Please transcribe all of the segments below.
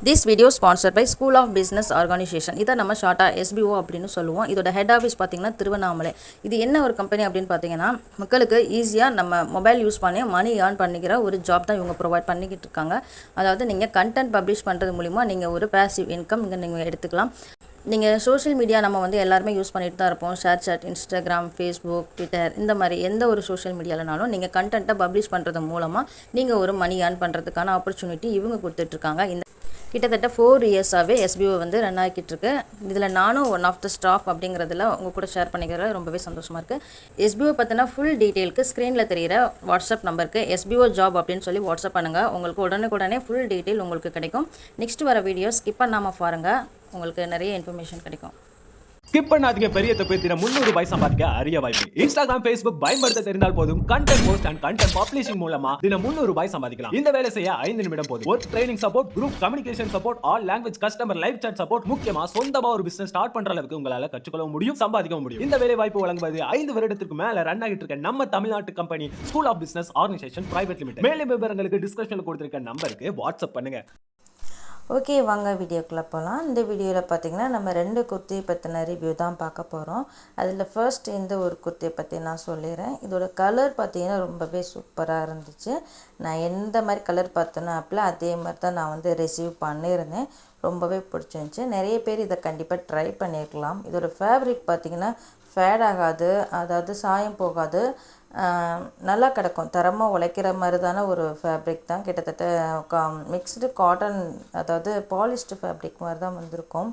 This video sponsored by school of business organisation. இதை நம்ம ஷார்ட்டாக எஸ்பிஓ அப்படின்னு சொல்லுவோம். இதோட ஹெட் ஆஃபீஸ் பார்த்திங்கன்னா திருவண்ணாமலை. இது என்ன ஒரு கம்பெனி அப்படின்னு பார்த்தீங்கன்னா, மக்களுக்கு ஈஸியாக நம்ம மொபைல் யூஸ் பண்ணி மணி ஏர்ன் பண்ணிக்கிற ஒரு ஜாப் தான் இவங்க ப்ரொவைட் பண்ணிக்கிட்டு இருக்காங்க. அதாவது நீங்கள் கண்டென்ட் பப்ளிஷ் பண்ணுறது மூலிமா நீங்கள் ஒரு பேசிவ் இன்கம் இங்கே நீங்கள் எடுத்துக்கலாம். நீங்கள் சோஷியல் மீடியா நம்ம வந்து எல்லாருமே யூஸ் பண்ணிட்டு தான் இருப்போம். ShareChat, Instagram, Facebook, Twitter, இந்த மாதிரி எந்த ஒரு சோஷியல் மீடியாலனாலும் நீங்கள் கண்டென்ட்டை பப்ளிஷ் பண்ணுறது மூலமாக நீங்கள் ஒரு மணி ஏர்ன் பண்ணுறதுக்கான ஆப்பர்ச்சுனிட்டி இவங்க கொடுத்துட்ருக்காங்க. இந்த கிட்டத்தட்ட 4 இயர்ஸாகவே எஸ்பிஓ வந்து ரன் ஆகிக்கிட்டு இருக்கு. இதில் நானும் ஒன் ஆஃப் த ஸ்டாஃப் அப்படிங்கிறதுல உங்கள் கூட ஷேர் பண்ணிக்கிறதுல ரொம்பவே சந்தோஷமாக இருக்குது. எஸ்பிஓ பற்றின ஃபுல் டீட்டெயிலுக்கு ஸ்க்ரீனில் தெரிகிற வாட்ஸ்அப் நம்பருக்கு எஸ்பிஓ ஜாப் அப்படின்னு சொல்லி வாட்ஸ்அப் பண்ணுங்கள். உங்களுக்கு உடனே ஃபுல் டீட்டெயில் உங்களுக்கு கிடைக்கும். நெக்ஸ்ட் வர வீடியோ ஸ்கிப் பண்ணாமல் பாருங்கள், உங்களுக்கு நிறைய இன்ஃபர்மேஷன் கிடைக்கும். ஸ்கிப் பண்ணாதீங்க. பெரிய தப்பு தினம் 300 ரூபாய் சம்பாதிக்க அரிய வாய்ப்பு. இன்ஸ்டாகிராம், ஃபேஸ்புக் பயன்படுத்த தெரிந்தால் போதும். Content post and content publishing மூலமா தினம் 300 ரூபாய் சம்பாதிக்கலாம். இந்த வேலை செய்ய 5 நிமிடம் போதும். Work training support, group communication support, all language customer live chat support, முக்கியமா சொந்தமா ஒரு பிசினஸ் ஸ்டார்ட் பண்ற அளவுக்கு உங்களால கற்றுக்கொள்ள முடியும், சம்பாதிக்க முடியும். இந்த வேலை வாய்ப்பு வழங்குவது 5 வருடத்திற்கு மேல ரன் ஆகிட்டு இருக்க நம்ம தமிழ்நாட்டு company school of business organisation private limited. மேலும் விவரங்களுக்கு டிஸ்கிரிப்ஷன்ல கொடுத்திருக்க நம்பருக்கு வாட்ஸ்அப் பண்ணுங்க. ஓகே, வாங்க வீடியோக்குள்ளே போகலாம். இந்த வீடியோவில் பார்த்திங்கன்னா நம்ம 2 குர்த்தியை பற்றின ரிவ்யூ தான் பார்க்க போகிறோம். அதில் ஃபர்ஸ்ட் இந்த ஒரு குர்த்தியை பற்றி நான் சொல்லிடுறேன். இதோட கலர் பார்த்திங்கன்னா ரொம்பவே சூப்பராக இருந்துச்சு. நான் எந்த மாதிரி கலர் பார்த்தேனோ ஆப்பில் அதே மாதிரி தான் நான் வந்து ரிசீவ் பண்ணியிருந்தேன். ரொம்பவே பிடிச்சிருந்துச்சி. நிறைய பேர் இதை கண்டிப்பாக ட்ரை பண்ணியிருக்கலாம். இதோட ஃபேப்ரிக் பார்த்திங்கன்னா ஃபேட் ஆகாது, அதாவது சாயம் போகாது, நல்லா கிடக்கும். தரமாக உழைக்கிற மாதிரி தானே ஒரு ஃபேப்ரிக் தான். கிட்டத்தட்ட மிக்ஸ்டு காட்டன், அதாவது பாலிஸ்டு ஃபேப்ரிக் மாதிரி தான் வந்திருக்கும்.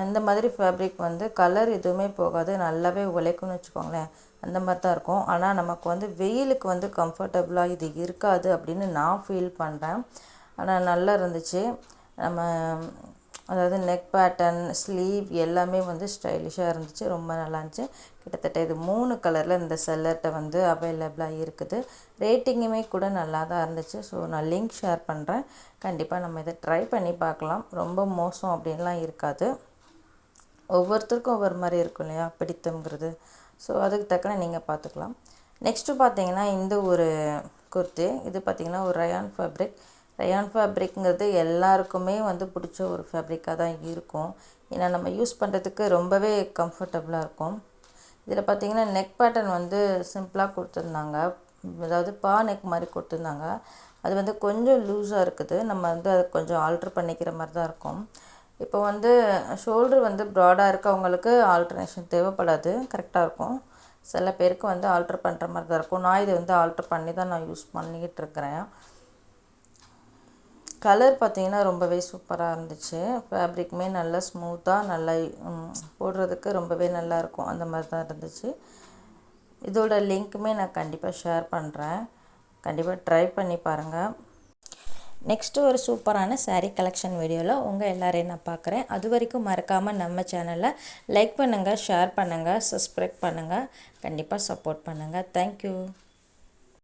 இந்த மாதிரி ஃபேப்ரிக் வந்து கலர் எதுவுமே போகாது, நல்லாவே உழைக்கும்னு வச்சுக்கோங்களேன். அந்த மாதிரி தான் இருக்கும். ஆனால் நமக்கு வந்து வெயிலுக்கு வந்து கம்ஃபர்டபுளாக இது இருக்காது அப்படின்னு நான் ஃபீல் பண்ணுறேன். ஆனால் நல்லா இருந்துச்சு. நம்ம அதாவது நெக் பேட்டர்ன், ஸ்லீவ் எல்லாமே வந்து ஸ்டைலிஷாக இருந்துச்சு, ரொம்ப நல்லா இருந்துச்சு. கிட்டத்தட்ட இது 3 கலரில் இந்த செல்லர்கிட்ட வந்து அவைலபிளாக இருக்குது. ரேட்டிங்குமே கூட நல்லா தான் இருந்துச்சு. ஸோ நான் லிங்க் ஷேர் பண்ணுறேன், கண்டிப்பாக நம்ம இதை ட்ரை பண்ணி பார்க்கலாம். ரொம்ப மோசம் அப்படின்லாம் இருக்காது. ஒவ்வொருத்தருக்கும் ஒவ்வொரு மாதிரி இருக்கும் இல்லையா பிடித்தங்கிறது. ஸோ அதுக்கு தக்கன நீங்கள் பார்த்துக்கலாம். நெக்ஸ்ட்டு பார்த்தீங்கன்னா இந்த ஒரு குர்த்தி, இது பார்த்திங்கன்னா ஒரு ரயான் ஃபேப்ரிக். ரயான் ஃபேப்ரிக்ங்கிறது எல்லாருக்குமே வந்து பிடிச்ச ஒரு ஃபேப்ரிக்காக தான் இருக்கும். ஏன்னா நம்ம யூஸ் பண்ணுறதுக்கு ரொம்பவே கம்ஃபர்டபுளாக இருக்கும். இதில் பார்த்திங்கன்னா நெக் பேட்டர்ன் வந்து சிம்பிளாக கொடுத்துருந்தாங்க, அதாவது நெக் மாதிரி கொடுத்துருந்தாங்க. அது வந்து கொஞ்சம் லூஸாக இருக்குது. நம்ம வந்து அதை கொஞ்சம் ஆல்ட்ரு பண்ணிக்கிற மாதிரி தான் இருக்கும். இப்போ வந்து ஷோல்டர் வந்து ப்ராடாக இருக்கவங்களுக்கு ஆல்ட்ரனேஷன் தேவைப்படாது, கரெக்டாக இருக்கும். சில பேருக்கு வந்து ஆல்ட்ரு பண்ணுற மாதிரி தான் இருக்கும். நான் இதை வந்து ஆல்ட்ரு பண்ணி தான் நான் யூஸ் பண்ணிக்கிட்டு இருக்கிறேன். கலர் பார்த்திங்கன்னா ரொம்பவே சூப்பராக இருந்துச்சு. ஃபேப்ரிக்குமே நல்லா ஸ்மூத்தாக, நல்லா போடுறதுக்கு ரொம்பவே நல்லாயிருக்கும். அந்த மாதிரி தான் இருந்துச்சு. இதோட லிங்க்குமே நான் கண்டிப்பாக ஷேர் பண்ணுறேன், கண்டிப்பாக ட்ரை பண்ணி பாருங்கள். நெக்ஸ்ட்டு ஒரு சூப்பரான சாரீ கலெக்ஷன் வீடியோவில் உங்கள் எல்லோரையும் நான் பார்க்குறேன். அது வரைக்கும் மறக்காமல் நம்ம சேனலை லைக் பண்ணுங்கள், ஷேர் பண்ணுங்கள், சப்ஸ்கிரைப் பண்ணுங்கள், கண்டிப்பாக சப்போர்ட் பண்ணுங்கள். தேங்க்யூ.